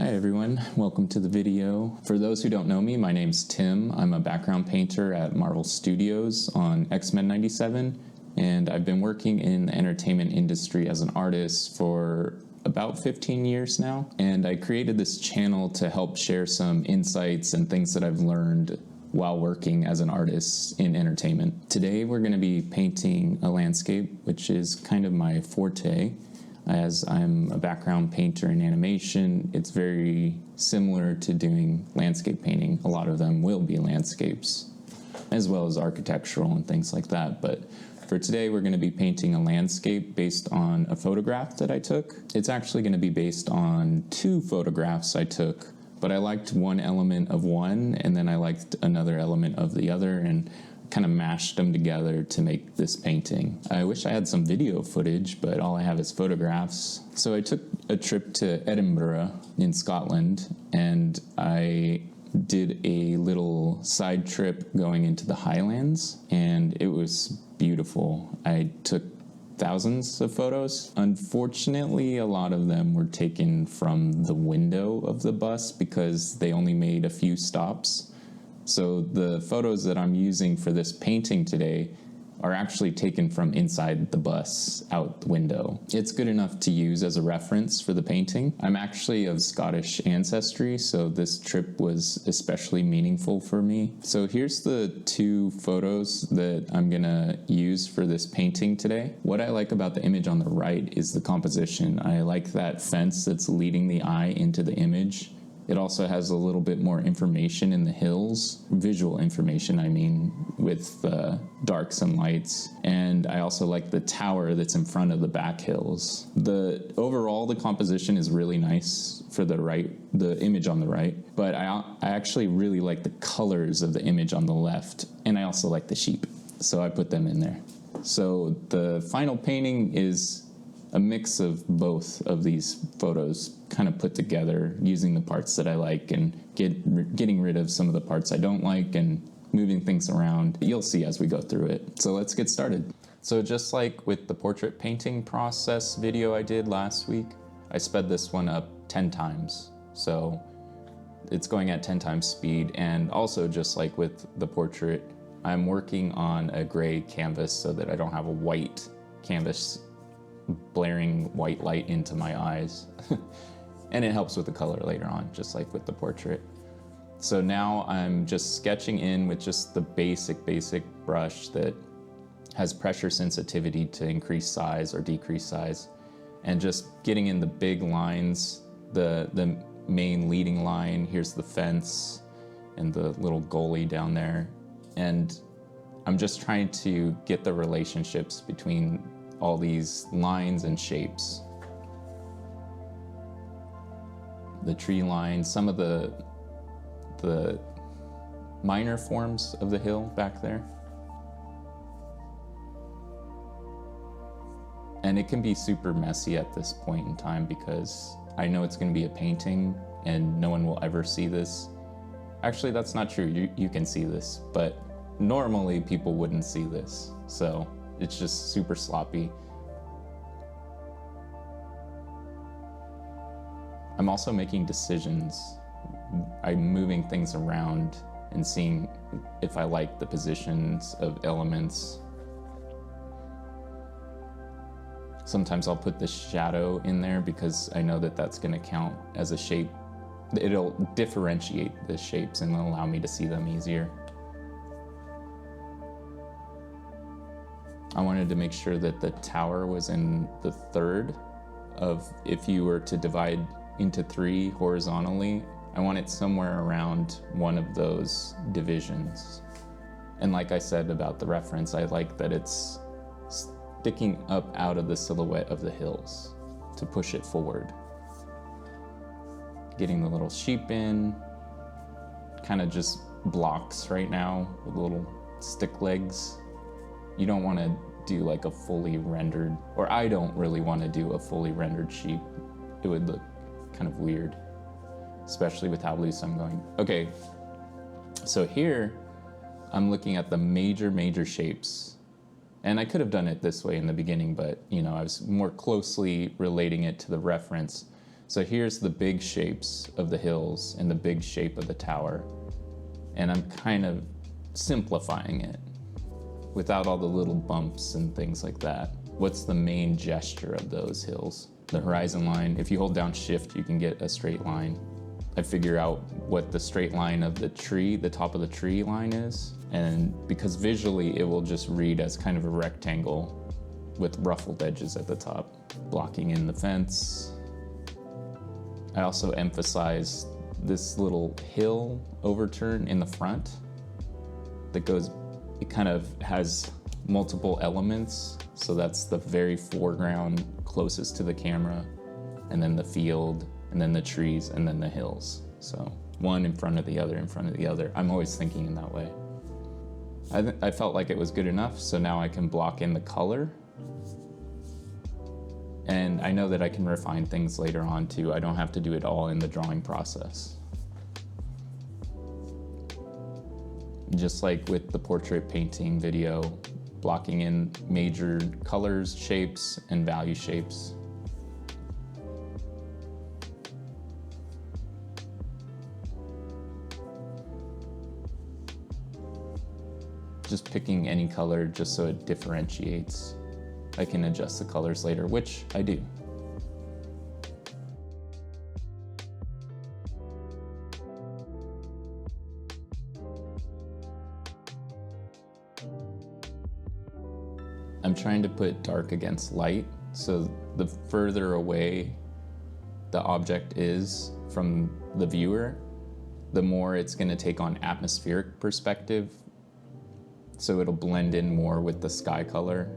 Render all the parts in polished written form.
Hi everyone, welcome to the video. For those who don't know me, my name's Tim. I'm a background painter at Marvel Studios on X-Men 97, and I've been working in the entertainment industry as an artist for about 15 years now. And I created this channel to help share some insights and things that I've learned while working as an artist in entertainment. Today we're going to be painting a landscape, which is kind of my forte. As I'm a background painter in animation, it's very similar to doing landscape painting. A lot of them will be landscapes, as well as architectural and things like that. But for today, we're going to be painting a landscape based on a photograph that I took. It's actually going to be based on two photographs I took, but I liked one element of one, and then I liked another element of the other, and kind of mashed them together to make this painting. I wish I had some video footage, but all I have is photographs. So I took a trip to Edinburgh in Scotland, and I did a little side trip going into the Highlands, and it was beautiful. I took thousands of photos. Unfortunately, a lot of them were taken from the window of the bus because they only made a few stops. So the photos that I'm using for this painting today are actually taken from inside the bus, out the window. It's good enough to use as a reference for the painting. I'm actually of Scottish ancestry, so this trip was especially meaningful for me. So here's the two photos that I'm gonna use for this painting today. What I like about the image on the right is the composition. I like that fence that's leading the eye into the image. It also has a little bit more information in the hills, visual information, I mean, with darks and lights. And I also like the tower that's in front of the back hills. Overall, the composition is really nice for the image on the right, but I actually really like the colors of the image on the left, and I also like the sheep, so I put them in there. So the final painting is a mix of both of these photos kind of put together, using the parts that I like and getting rid of some of the parts I don't like and moving things around. You'll see as we go through it. So let's get started. So just like with the portrait painting process video I did last week, I sped this one up 10 times. So it's going at 10 times speed. And also, just like with the portrait, I'm working on a gray canvas so that I don't have a white canvas blaring white light into my eyes. And it helps with the color later on, just like with the portrait. So now I'm just sketching in with just the basic brush that has pressure sensitivity to increase size or decrease size, and just getting in the big lines, the main leading line. Here's the fence and the little goalie down there. And I'm just trying to get the relationships between all these lines and shapes. The tree line, some of the minor forms of the hill back there. And it can be super messy at this point in time because I know it's going to be a painting and no one will ever see this. Actually, that's not true. You can see this, but normally people wouldn't see this. So it's just super sloppy. I'm also making decisions. I'm moving things around and seeing if I like the positions of elements. Sometimes I'll put the shadow in there because I know that that's going to count as a shape. It'll differentiate the shapes and allow me to see them easier. I wanted to make sure that the tower was in the third of, if you were to divide into three horizontally, I want it somewhere around one of those divisions. And like I said about the reference, I like that it's sticking up out of the silhouette of the hills to push it forward. Getting the little sheep in, kind of just blocks right now with little stick legs. You don't want to do like a fully rendered, or I don't really want to do a fully rendered sheep. It would look kind of weird, especially with how loose I'm going. Okay, so here I'm looking at the major shapes, and I could have done it this way in the beginning, but I was more closely relating it to the reference. So here's the big shapes of the hills and the big shape of the tower. And I'm kind of simplifying it without all the little bumps and things like that. What's the main gesture of those hills? The horizon line. If you hold down shift, you can get a straight line. I figure out what the straight line of the tree, the top of the tree line is. And because visually it will just read as kind of a rectangle with ruffled edges at the top, blocking in the fence. I also emphasize this little hill overturn in the front that goes, it kind of has multiple elements. So that's the very foreground closest to the camera, and then the field, and then the trees, and then the hills. So one in front of the other, in front of the other. I'm always thinking in that way. I felt like it was good enough, so now I can block in the color. And I know that I can refine things later on too. I don't have to do it all in the drawing process. Just like with the portrait painting video, blocking in major colors, shapes, and value shapes. Just picking any color just so it differentiates. I can adjust the colors later, which I do. I'm trying to put dark against light, so the further away the object is from the viewer, the more it's going to take on atmospheric perspective, so it'll blend in more with the sky color.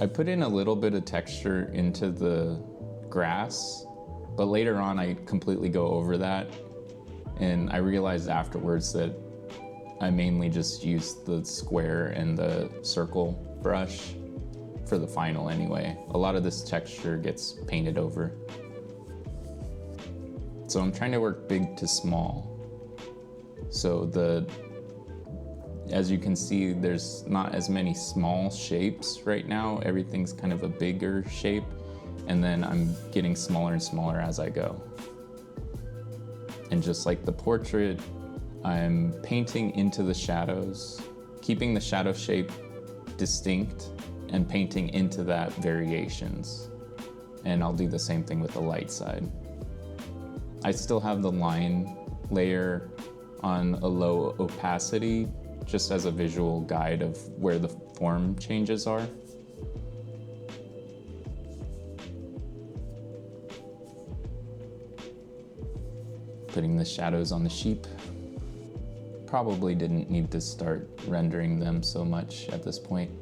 I put in a little bit of texture into the grass, but later on I completely go over that, and I realized afterwards that I mainly just used the square and the circle brush for the final anyway. A lot of this texture gets painted over. So I'm trying to work big to small. So as you can see, there's not as many small shapes right now. Everything's kind of a bigger shape, and then I'm getting smaller and smaller as I go. And just like the portrait, I'm painting into the shadows, keeping the shadow shape distinct and painting into that variations. And I'll do the same thing with the light side. I still have the line layer on a low opacity, just as a visual guide of where the form changes are. Putting the shadows on the sheep. Probably didn't need to start rendering them so much at this point.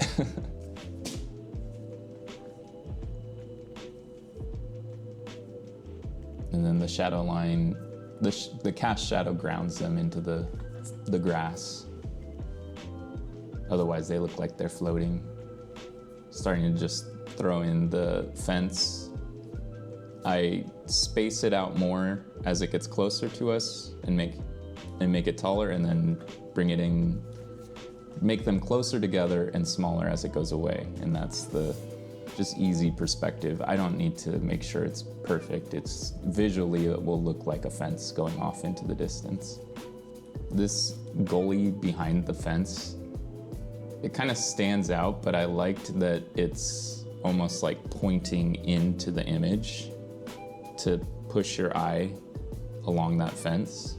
And then the shadow line, the cast shadow grounds them into the grass. Otherwise they look like they're floating. Starting to just throw in the fence. I space it out more as it gets closer to us and make it taller, and then bring it in, make them closer together and smaller as it goes away. And that's the just easy perspective. I don't need to make sure it's perfect. It's visually, it will look like a fence going off into the distance. This goalie behind the fence, it kind of stands out, but I liked that it's almost like pointing into the image to push your eye along that fence.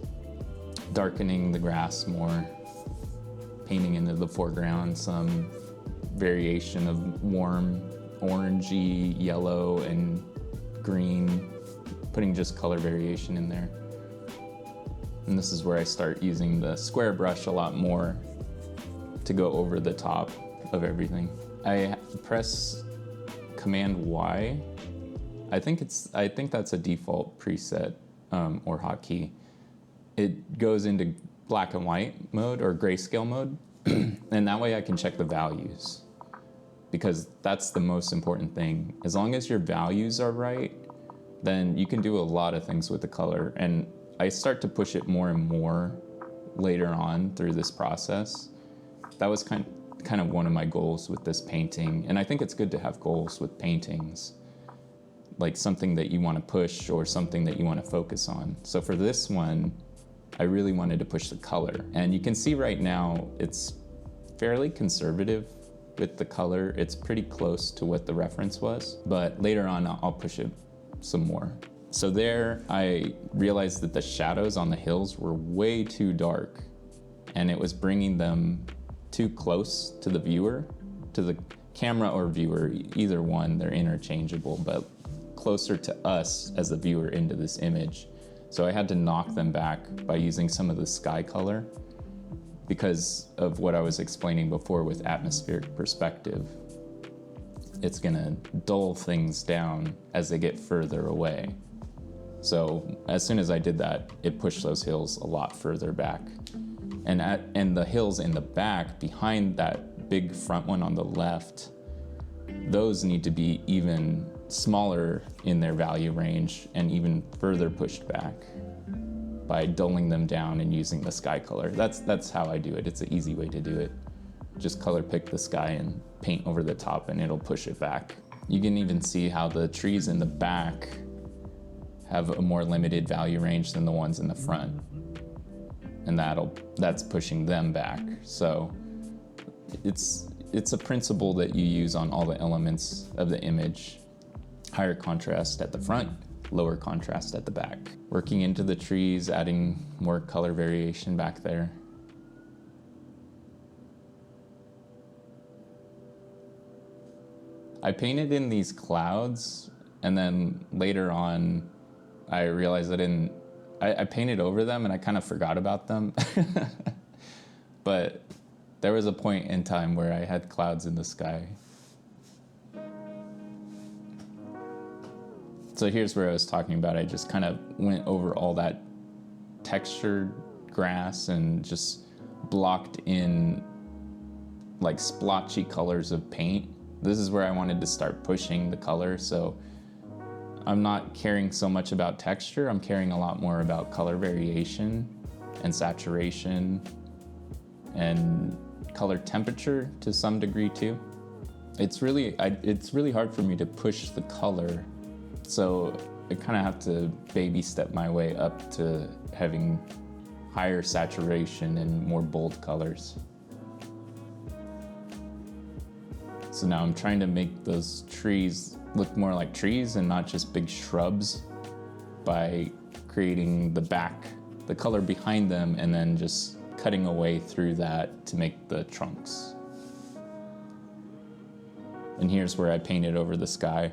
Darkening the grass more, painting into the foreground some variation of warm orangey, yellow, and green, putting just color variation in there. And this is where I start using the square brush a lot more to go over the top of everything. I press Command Y. I think that's a default preset or hotkey. It goes into black and white mode or grayscale mode, and that way I can check the values, because that's the most important thing. As long as your values are right, then you can do a lot of things with the color. And I start to push it more and more later on through this process. That was kind of one of my goals with this painting, and I think it's good to have goals with paintings, like something that you want to push or something that you want to focus on. So for this one, I really wanted to push the color. And you can see right now it's fairly conservative with the color. It's pretty close to what the reference was, but later on I'll push it some more. So there I realized that the shadows on the hills were way too dark, and it was bringing them too close to the viewer, to the camera or viewer, either one, they're interchangeable, but closer to us as the viewer into this image. So I had to knock them back by using some of the sky color because of what I was explaining before with atmospheric perspective. It's gonna dull things down as they get further away. So as soon as I did that, it pushed those hills a lot further back. And the hills in the back, behind that big front one on the left, those need to be even smaller in their value range and even further pushed back by dulling them down and using the sky color. That's how I do it. It's an easy way to do it. Just color pick the sky and paint over the top and it'll push it back. You can even see how the trees in the back have a more limited value range than the ones in the front. And that's pushing them back. So it's a principle that you use on all the elements of the image. Higher contrast at the front, lower contrast at the back. Working into the trees, adding more color variation back there. I painted in these clouds, and then later on I realized I painted over them and I kind of forgot about them. But there was a point in time where I had clouds in the sky. So here's where I was talking about. I just kind of went over all that textured grass and just blocked in like splotchy colors of paint. This is where I wanted to start pushing the color. So I'm not caring so much about texture. I'm caring a lot more about color variation and saturation and color temperature to some degree too. It's really hard for me to push the color. So I kind of have to baby step my way up to having higher saturation and more bold colors. So now I'm trying to make those trees look more like trees and not just big shrubs by creating the color behind them and then just cutting away through that to make the trunks. And here's where I painted over the sky.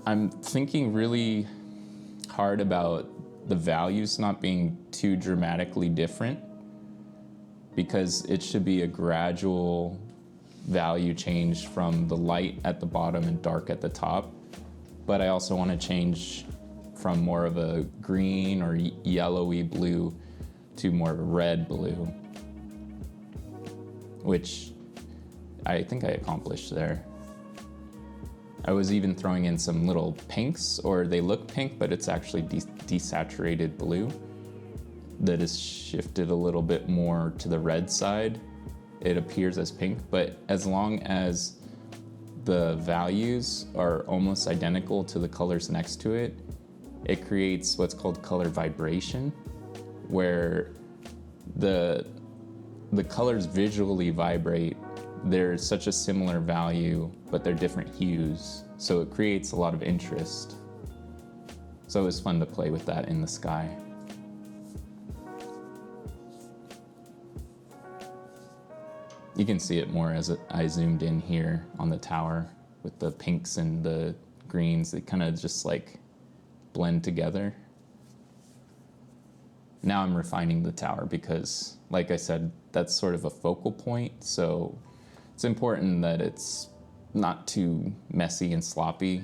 I'm thinking really hard about the values not being too dramatically different, because it should be a gradual value change from the light at the bottom and dark at the top. But I also want to change from more of a green or yellowy blue to more of a red blue, which I think I accomplished there. I was even throwing in some little pinks, or they look pink, but it's actually desaturated blue that is shifted a little bit more to the red side. It appears as pink, but as long as the values are almost identical to the colors next to it, it creates what's called color vibration, where the colors visually vibrate. There's such a similar value, but they're different hues, so it creates a lot of interest. So it was fun to play with that in the sky. You can see it more as I zoomed in here on the tower with the pinks and the greens. They kind of just like blend together. Now I'm refining the tower because, like I said, that's sort of a focal point. So it's important that it's not too messy and sloppy.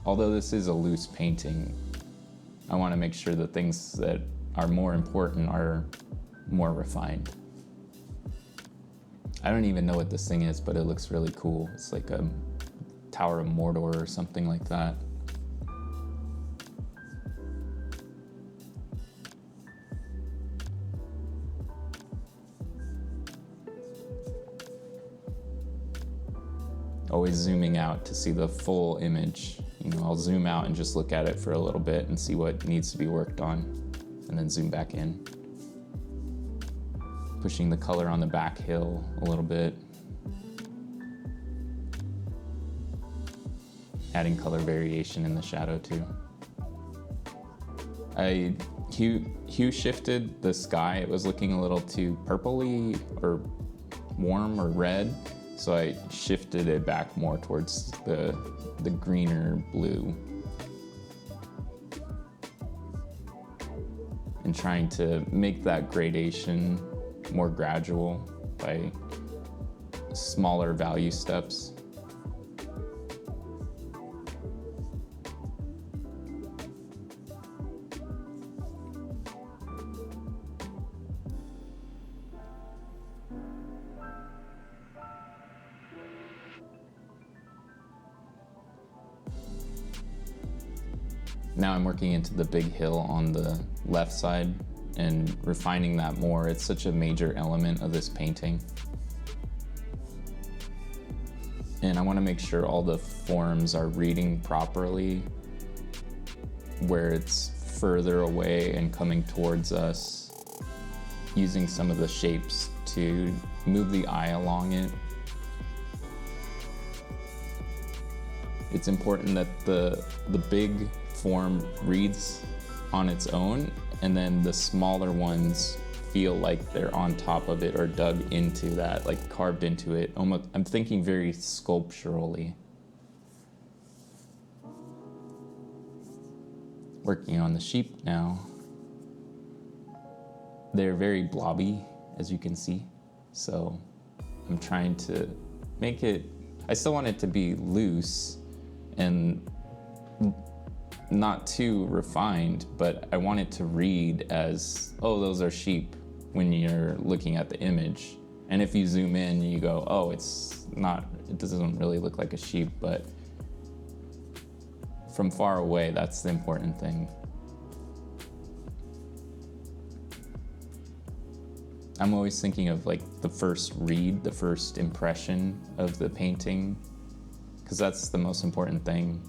Although this is a loose painting, I want to make sure the things that are more important are more refined. I don't even know what this thing is, but it looks really cool. It's like a Tower of Mordor or something like that. Always zooming out to see the full image. I'll zoom out and just look at it for a little bit and see what needs to be worked on, and then zoom back in. Pushing the color on the back hill a little bit. Adding color variation in the shadow too. I hue shifted the sky. It was looking a little too purpley or warm or red, so I shifted it back more towards the greener blue. And trying to make that gradation more gradual by smaller value steps. Now I'm working into the big hill on the left side and refining that more. It's such a major element of this painting. And I want to make sure all the forms are reading properly, where it's further away and coming towards us, using some of the shapes to move the eye along it. It's important that the big form reads on its own, and then the smaller ones feel like they're on top of it or dug into that, like carved into it. Almost, I'm thinking very sculpturally. Working on the sheep now. They're very blobby, as you can see. So I'm trying to make it, I still want it to be loose and not too refined, but I want it to read as, oh, those are sheep when you're looking at the image. And if you zoom in, you go, oh, it's not, it doesn't really look like a sheep, but from far away, that's the important thing. I'm always thinking of like the first read, the first impression of the painting, because that's the most important thing.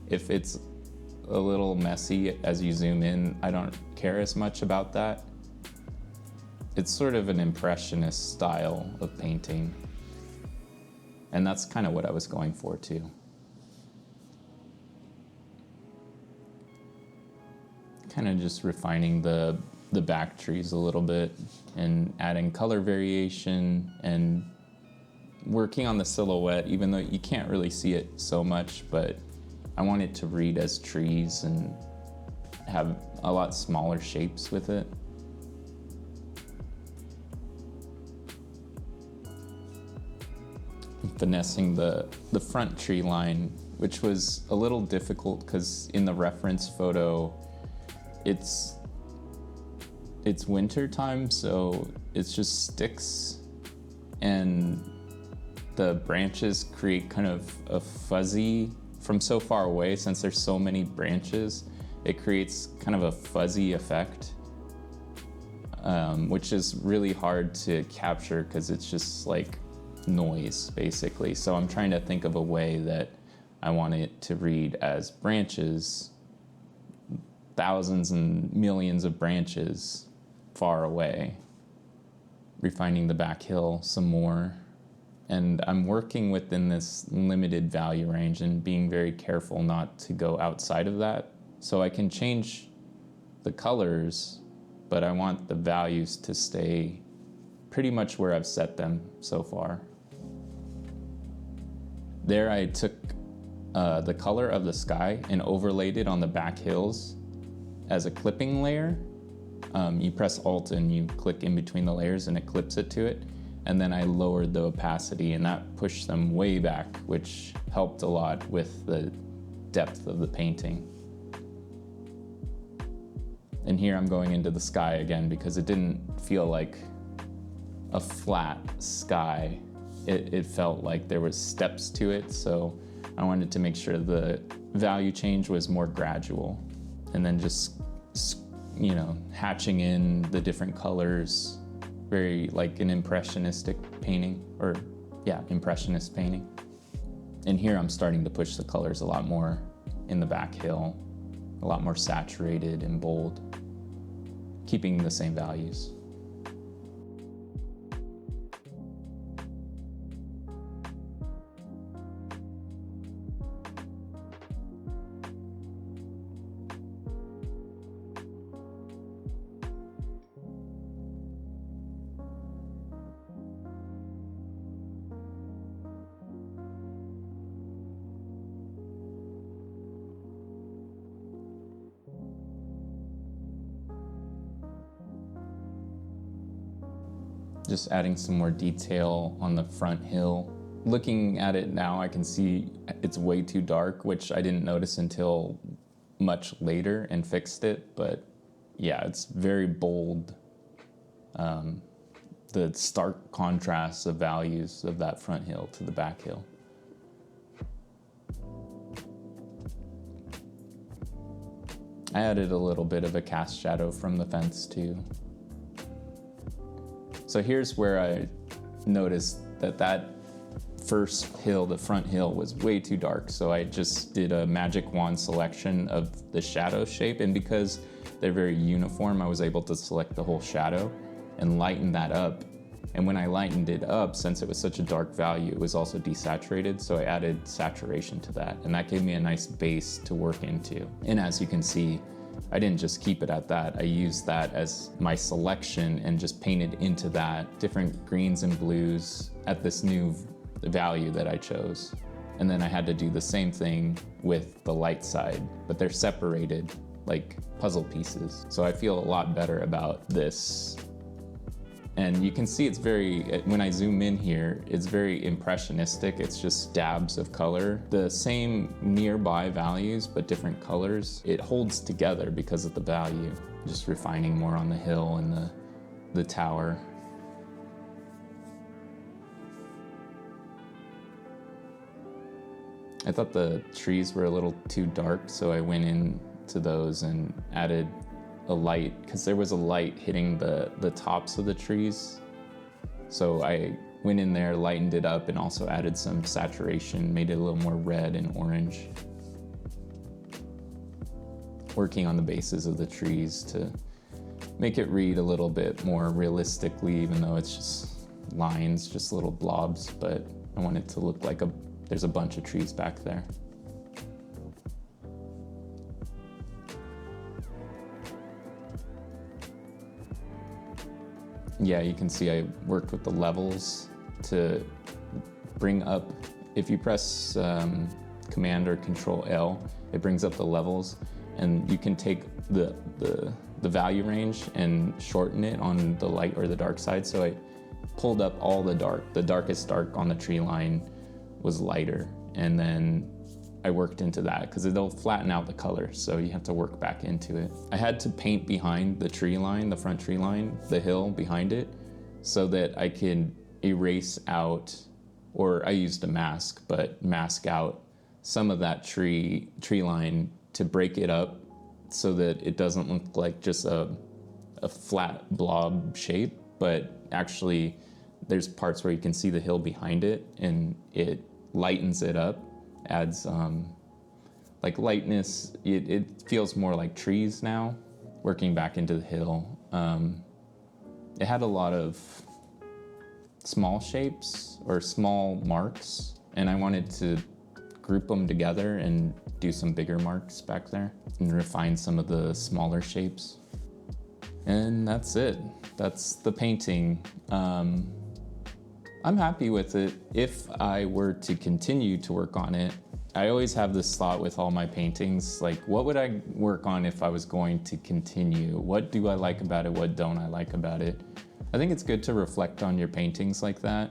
If it's a little messy as you zoom in, I don't care as much about that. It's sort of an impressionist style of painting, and that's kind of what I was going for too. Kind of just refining the back trees a little bit and adding color variation and working on the silhouette, even though you can't really see it so much, but I want it to read as trees and have a lot smaller shapes with it. Finessing the front tree line, which was a little difficult because in the reference photo, it's winter time, so it's just sticks, and the branches create kind of a fuzzy, from so far away, since there's so many branches, it creates kind of a fuzzy effect, which is really hard to capture because it's just like noise, basically. So I'm trying to think of a way that I want it to read as branches, thousands and millions of branches far away. Refining the back hill some more. And I'm working within this limited value range and being very careful not to go outside of that. So I can change the colors, but I want the values to stay pretty much where I've set them so far. There I took the color of the sky and overlaid it on the back hills as a clipping layer. You press Alt and you click in between the layers and it clips it to it. And then I lowered the opacity and that pushed them way back, which helped a lot with the depth of the painting. And here I'm going into the sky again because it didn't feel like a flat sky. It felt like there was steps to it, so I wanted to make sure the value change was more gradual. And then just, hatching in the different colors, very like an impressionistic painting, impressionist painting. And here I'm starting to push the colors a lot more in the back hill, a lot more saturated and bold, keeping the same values. Just adding some more detail on the front hill. Looking at it now, I can see it's way too dark, which I didn't notice until much later and fixed it. But yeah, it's very bold. The stark contrast of values of that front hill to the back hill. I added a little bit of a cast shadow from the fence too. So here's where I noticed that first hill, the front hill, was way too dark. So I just did a magic wand selection of the shadow shape. And because they're very uniform, I was able to select the whole shadow and lighten that up. And when I lightened it up, since it was such a dark value, it was also desaturated. So I added saturation to that. And that gave me a nice base to work into. And as you can see, I didn't just keep it at that. I used that as my selection and just painted into that different greens and blues at this new value that I chose. And then I had to do the same thing with the light side, but they're separated like puzzle pieces. So I feel a lot better about this. And you can see it's very, when I zoom in here, it's very impressionistic. It's just dabs of color. The same nearby values, but different colors. It holds together because of the value. Just refining more on the hill and the tower. I thought the trees were a little too dark, so I went into those and added a light, because there was a light hitting the tops of the trees. So I went in there, lightened it up, and also added some saturation, made it a little more red and orange. Working on the bases of the trees to make it read a little bit more realistically, even though it's just lines, just little blobs, but I want it to look like there's a bunch of trees back there. Yeah, you can see I worked with the levels to bring up, if you press Command or Control L, it brings up the levels, and you can take the value range and shorten it on the light or the dark side. So I pulled up all the dark. The darkest dark on the tree line was lighter, and then I worked into that because it'll flatten out the color, so you have to work back into it. I had to paint behind the tree line, the front tree line, the hill behind it, so that I could erase out, or I used a mask, but mask out some of that tree line to break it up so that it doesn't look like just a flat blob shape, but actually there's parts where you can see the hill behind it, and it lightens it up. Adds like lightness. It feels more like trees now, working back into the hill. It had a lot of small shapes or small marks, and I wanted to group them together and do some bigger marks back there and refine some of the smaller shapes. And that's it. That's the painting. I'm happy with it. If I were to continue to work on it, I always have this thought with all my paintings, like what would I work on if I was going to continue? What do I like about it? What don't I like about it? I think it's good to reflect on your paintings like that.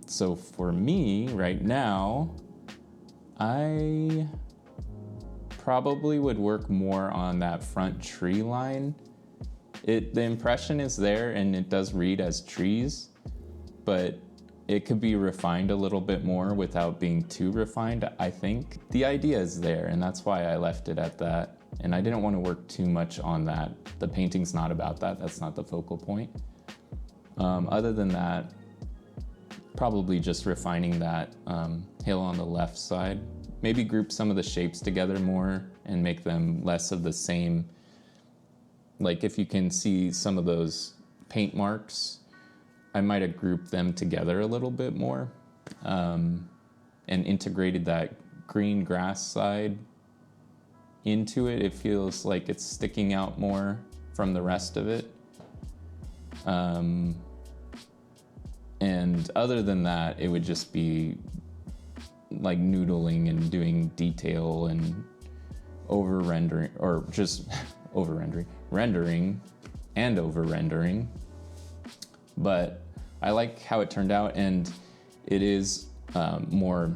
So for me right now, I probably would work more on that front tree line. The impression is there and it does read as trees, but it could be refined a little bit more without being too refined, I think. The idea is there, and that's why I left it at that. And I didn't want to work too much on that. The painting's not about that. That's not the focal point. Other than that, probably just refining that hill on the left side maybe group some of the shapes together more and make them less of the same. Like if you can see some of those paint marks, I might have grouped them together a little bit more, and integrated that green grass side into it. It feels like it's sticking out more from the rest of it. And other than that, it would just be like noodling and doing detail and over rendering, or just over rendering, rendering and over rendering. But I like how it turned out, and it is more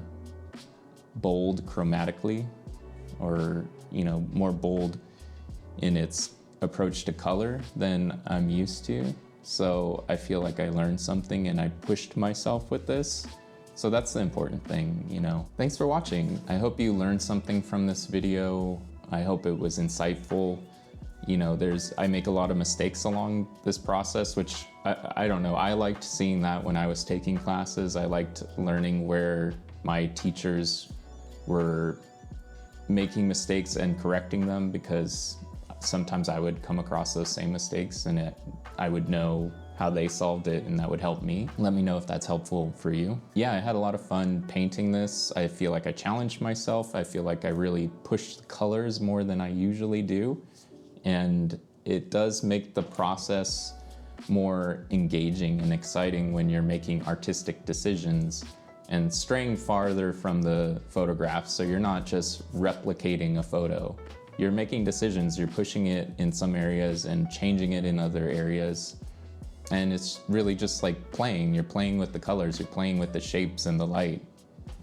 bold chromatically, or more bold in its approach to color than I'm used to. So I feel like I learned something and I pushed myself with this. So that's the important thing, Thanks for watching. I hope you learned something from this video. I hope it was insightful. I make a lot of mistakes along this process, which I don't know. I liked seeing that when I was taking classes. I liked learning where my teachers were making mistakes and correcting them, because sometimes I would come across those same mistakes and I would know how they solved it, and that would help me. Let me know if that's helpful for you. Yeah, I had a lot of fun painting this. I feel like I challenged myself. I feel like I really pushed the colors more than I usually do. And it does make the process more engaging and exciting when you're making artistic decisions and straying farther from the photographs. So you're not just replicating a photo. You're making decisions, you're pushing it in some areas and changing it in other areas. And it's really just like playing. You're playing with the colors, you're playing with the shapes and the light.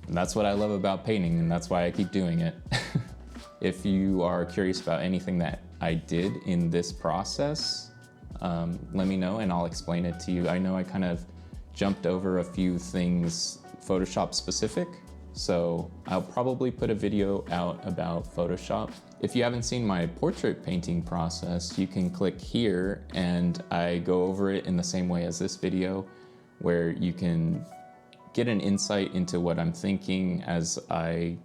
And that's what I love about painting, and that's why I keep doing it. If you are curious about anything that I did in this process, let me know and I'll explain it to you. I know I kind of jumped over a few things Photoshop specific, so I'll probably put a video out about Photoshop. If you haven't seen my portrait painting process, you can click here and I go over it in the same way as this video, where you can get an insight into what I'm thinking as I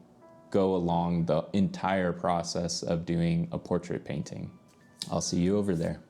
go along the entire process of doing a portrait painting. I'll see you over there.